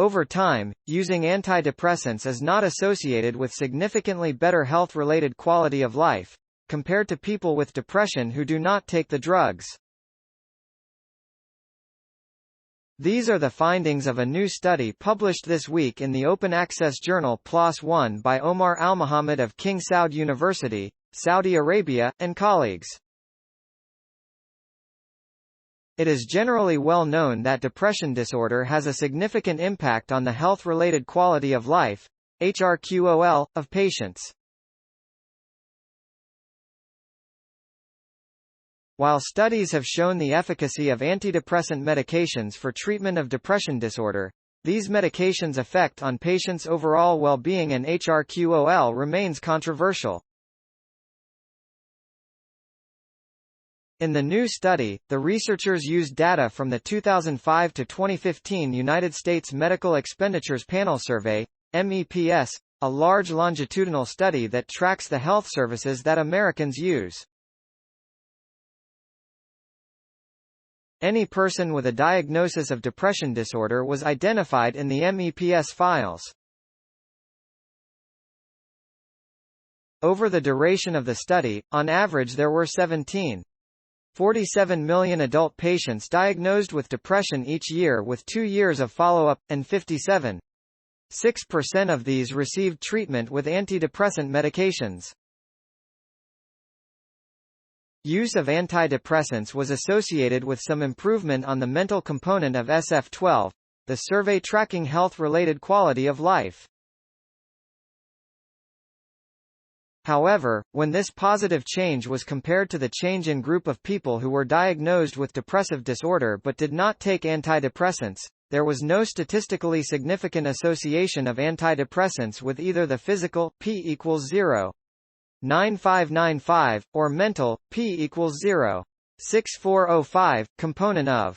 Over time, using antidepressants is not associated with significantly better health-related quality of life, compared to people with depression who do not take the drugs. These are the findings of a new study published this week in the open-access journal PLOS ONE by Omar Almohammed of King Saud University, Saudi Arabia, and colleagues. It is generally well known that depression disorder has a significant impact on the health-related quality of life, HRQoL, of patients. While studies have shown the efficacy of antidepressant medications for treatment of depression disorder, these medications' effect on patients' overall well-being and HRQoL remains controversial. In the new study, the researchers used data from the 2005 to 2015 United States Medical Expenditures Panel Survey, MEPS, a large longitudinal study that tracks the health services that Americans use. Any person with a diagnosis of depression disorder was identified in the MEPS files. Over the duration of the study, on average there were 47 million adult patients diagnosed with depression each year with 2 years of follow-up, and 57.6% of these received treatment with antidepressant medications. Use of antidepressants was associated with some improvement on the mental component of SF-12, the survey tracking health-related quality of life. However, when this positive change was compared to the change in group of people who were diagnosed with depressive disorder but did not take antidepressants, there was no statistically significant association of antidepressants with either the physical p = 0.9595 or mental p = 0.6405 component of.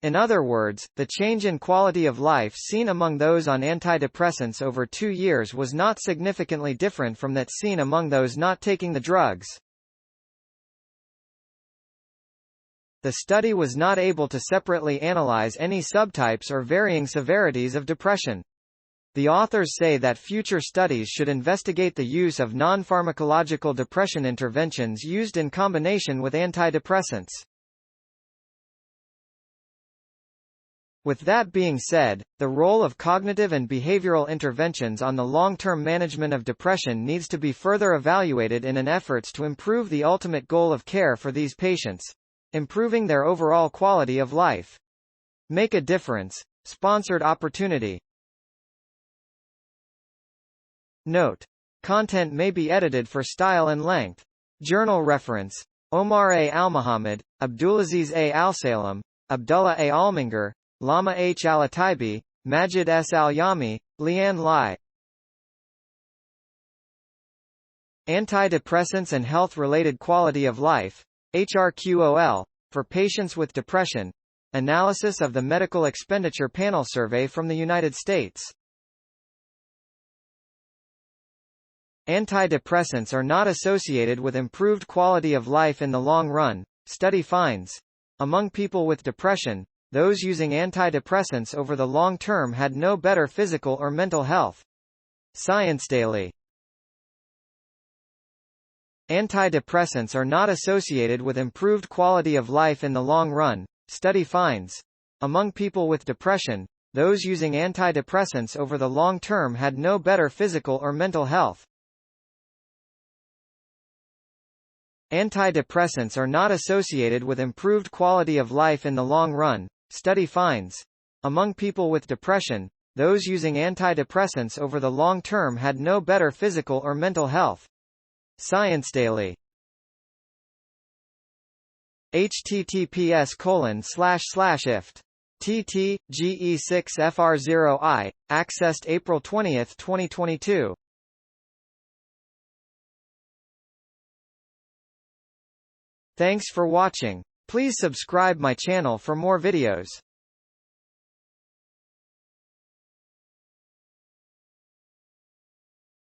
In other words, the change in quality of life seen among those on antidepressants over 2 years was not significantly different from that seen among those not taking the drugs. The study was not able to separately analyze any subtypes or varying severities of depression. The authors say that future studies should investigate the use of non-pharmacological depression interventions used in combination with antidepressants. With that being said, the role of cognitive and behavioral interventions on the long-term management of depression needs to be further evaluated in an efforts to improve the ultimate goal of care for these patients, improving their overall quality of life. Make a difference. Sponsored opportunity. Note: content may be edited for style and length. Journal reference: Omar A. Almohammed, Abdulaziz A. Al-Salem, Abdullah A. Alminger, Lama H. Al-Ataibi, Majid S. Al-Yami, Lian Lai. Antidepressants and Health-Related Quality of Life, HRQoL, for Patients with Depression. Analysis of the Medical Expenditure Panel Survey from the United States. Antidepressants are not associated with improved quality of life in the long run, study finds. Among people with depression, those using antidepressants over the long term had no better physical or mental health. Science Daily. Antidepressants are not associated with improved quality of life in the long run, study finds. Among people with depression, those using antidepressants over the long term had no better physical or mental health. Antidepressants are not associated with improved quality of life in the long run, study finds. Among people with depression, those using antidepressants over the long term had no better physical or mental health. Science Daily. https://ift tt ge6fr0i accessed April 20, 2022. Thanks for watching. Please subscribe my channel for more videos.